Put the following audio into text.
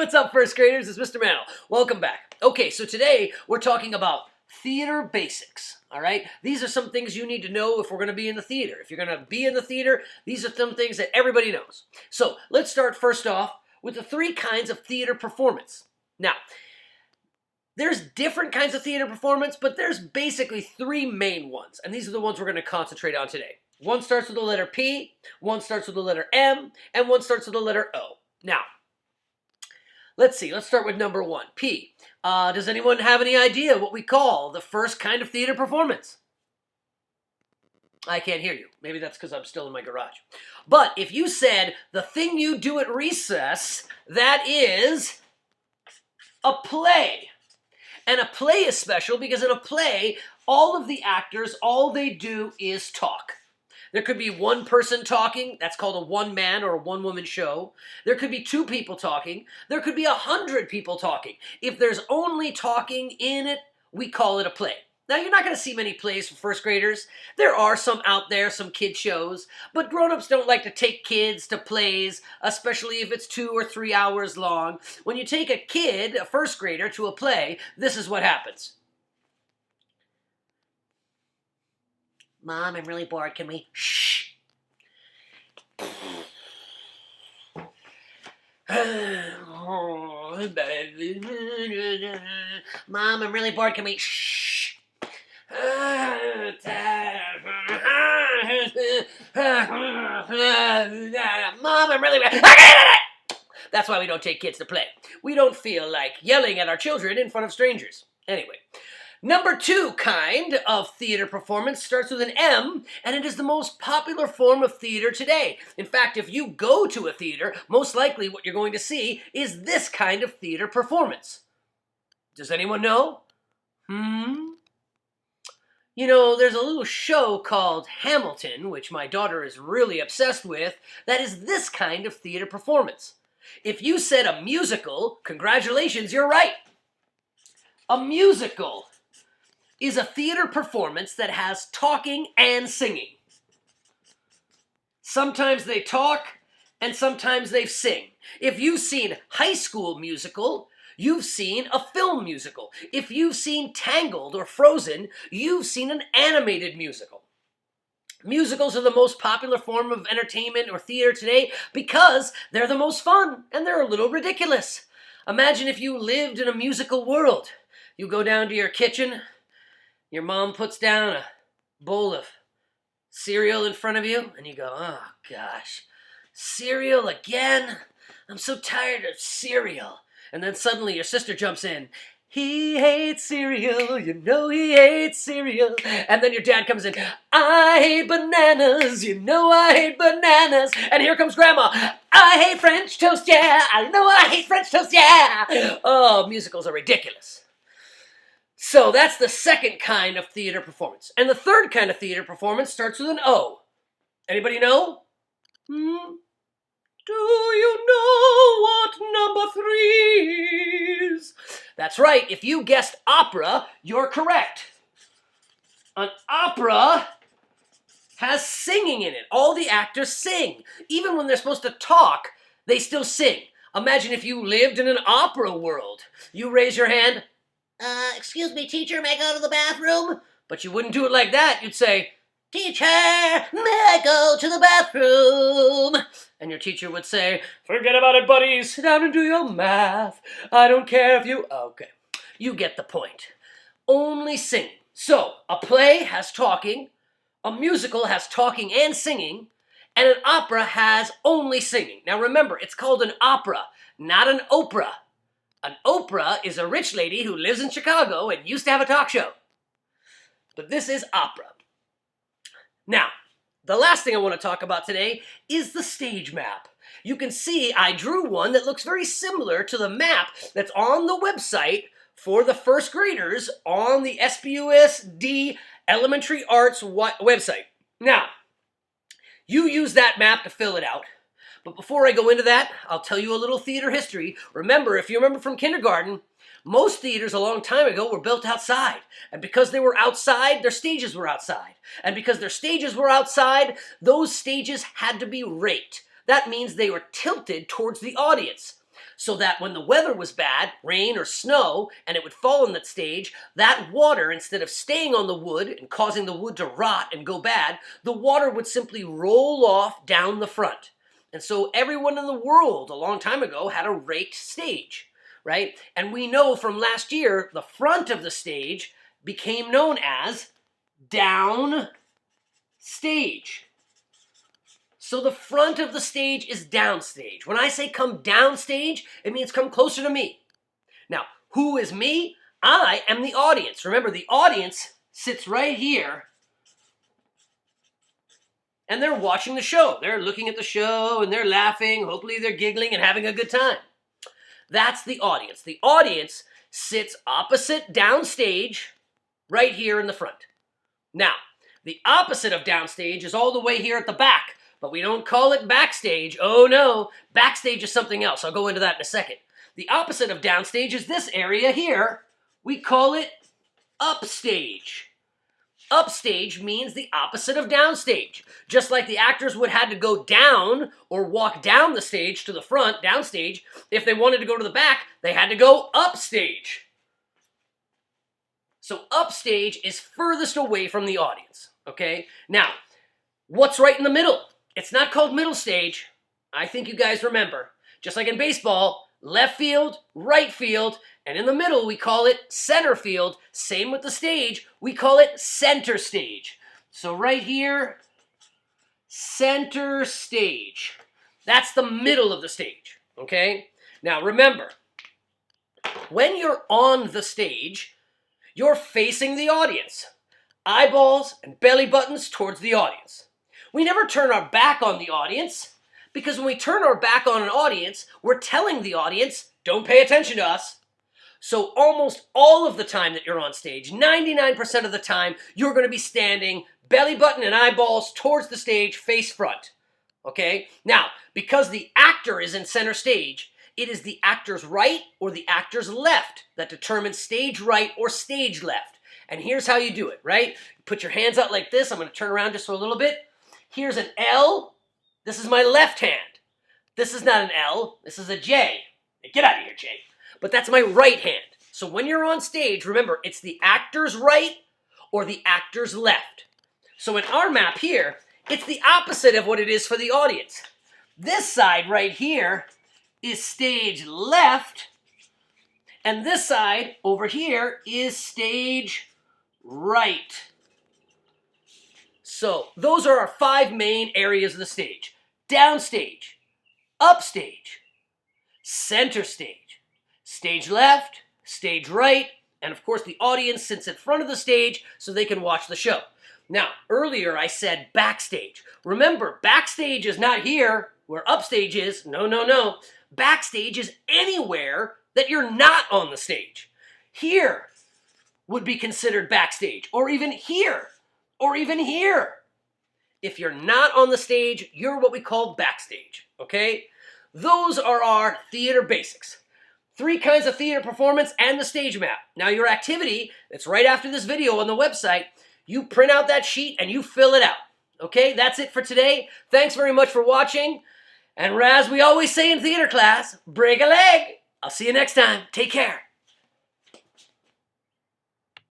what's up, first graders? It's Mr. Mannal. Welcome back. Okay, so today we're talking about theater basics, all right? These are some things you need to know if we're going to be in the theater. If you're going to be in the theater, these are some things that everybody knows. So let's start first off with the three kinds of theater performance. Now, there's different kinds of theater performance, but there's basically three main ones, and these are the ones we're going to concentrate on today. One starts with the letter P, one starts with the letter M, and one starts with the letter O. Now, let's see. Let's start with number one, P. Does anyone have any idea what we call the first kind of theater performance? I can't hear you. Maybe that's because I'm still in my garage. But if you said the thing you do at recess, that is a play. And a play is special because in a play, all of the actors, all they do is talk. There could be one person talking. That's called a one-man or a one-woman show. There could be two people talking. There could be 100 people talking. If there's only talking in it, we call it a play. Now, you're not going to see many plays for first graders. There are some out there, some kid shows, but grown-ups don't like to take kids to plays, especially if it's 2 or 3 hours long. When you take a kid, a first grader, to a play, this is what happens. Mom, I'm really bored. Can we... Shh. Mom, I'm really bored. Can we... Shh. Mom, I'm really... That's why we don't take kids to play. We don't feel like yelling at our children in front of strangers. Anyway. Number two kind of theater performance starts with an M, and it is the most popular form of theater today. In fact, if you go to a theater, most likely what you're going to see is this kind of theater performance. Does anyone know? You know, there's a little show called Hamilton, which my daughter is really obsessed with, that is this kind of theater performance. If you said a musical, congratulations, you're right. A musical is a theater performance that has talking and singing. Sometimes they talk, and sometimes they sing. If you've seen High School Musical, you've seen a film musical. If you've seen Tangled or Frozen, you've seen an animated musical. Musicals are the most popular form of entertainment or theater today because they're the most fun, and they're a little ridiculous. Imagine if you lived in a musical world. You go down to your kitchen, your mom puts down a bowl of cereal in front of you, and you go, oh gosh, cereal again? I'm so tired of cereal. And then suddenly your sister jumps in. He hates cereal, you know he hates cereal. And then your dad comes in. I hate bananas, you know I hate bananas. And here comes Grandma. I hate French toast, yeah. I know I hate French toast, yeah. Oh, musicals are ridiculous. So that's the second kind of theater performance. And the third kind of theater performance starts with an O. Anybody know? Do you know what number 3 is? That's right. If you guessed opera, you're correct. An opera has singing in it. All the actors sing. Even when they're supposed to talk, they still sing. Imagine if you lived in an opera world. You raise your hand. Excuse me, teacher, may I go to the bathroom? But you wouldn't do it like that. You'd say, teacher, may I go to the bathroom? And your teacher would say, forget about it, buddy. Sit down and do your math. I don't care if you... Okay, you get the point. Only singing. So, a play has talking, a musical has talking and singing, and an opera has only singing. Now remember, it's called an opera, not an Oprah. An Oprah is a rich lady who lives in Chicago and used to have a talk show. But this is opera. Now, the last thing I want to talk about today is the stage map. You can see I drew one that looks very similar to the map that's on the website for the first graders on the SBUSD Elementary Arts website. Now, you use that map to fill it out. But before I go into that, I'll tell you a little theater history. Remember, if you remember from kindergarten, most theaters a long time ago were built outside. And because they were outside, their stages were outside. And because their stages were outside, those stages had to be raked. That means they were tilted towards the audience. so that when the weather was bad, rain or snow, and it would fall on that stage, that water, instead of staying on the wood and causing the wood to rot and go bad, the water would simply roll off down the front. And so everyone in the world a long time ago had a raked stage, right? And we know from last year, the front of the stage became known as down stage. So the front of the stage is downstage. When I say come downstage, it means come closer to me. Now, who is me? I am the audience. Remember, the audience sits right here, and they're watching the show. They're looking at the show, and they're laughing. Hopefully they're giggling and having a good time. That's the audience. The audience sits opposite downstage, right here in the front. Now, the opposite of downstage is all the way here at the back. But we don't call it backstage. Oh no, backstage is something else. I'll go into that in a second. The opposite of downstage is this area here. We call it upstage. Upstage means the opposite of downstage. Just like the actors would have to go down or walk down the stage to the front, downstage, if they wanted to go to the back, they had to go upstage. So upstage is furthest away from the audience, okay? Now, what's right in the middle? It's not called middle stage. I think you guys remember. Just like in baseball, left field, right field, and in the middle we call it center field. Same with the stage, we call it center stage. So right here, center stage. That's the middle of the stage, okay? Now remember, when you're on the stage, you're facing the audience. Eyeballs and belly buttons towards the audience. We never turn our back on the audience, because when we turn our back on an audience, we're telling the audience, don't pay attention to us. So almost all of the time that you're on stage, 99% of the time, you're going to be standing belly button and eyeballs towards the stage, face front. Okay? Now, because the actor is in center stage, it is the actor's right or the actor's left that determines stage right or stage left. And here's how you do it, right? Put your hands out like this. I'm going to turn around just for a little bit. Here's an L. This is my left hand. This is not an L. This is a J. Hey, get out of here, Jay. But that's my right hand. So when you're on stage, remember, it's the actor's right or the actor's left. So in our map here, it's the opposite of what it is for the audience. This side right here is stage left, and this side over here is stage right. So those are our 5 main areas of the stage. Downstage, upstage, center stage, stage left, stage right, and of course the audience sits in front of the stage so they can watch the show. Now, earlier I said backstage. Remember, backstage is not here where upstage is. No, no, no. Backstage is anywhere that you're not on the stage. Here would be considered backstage, or even here, or even here. If you're not on the stage, you're what we call backstage, okay? Those are our theater basics. 3 kinds of theater performance and the stage map. Now your activity, that's right after this video on the website, you print out that sheet and you fill it out. Okay, that's it for today. Thanks very much for watching. And as we always say in theater class, break a leg. I'll see you next time. Take care.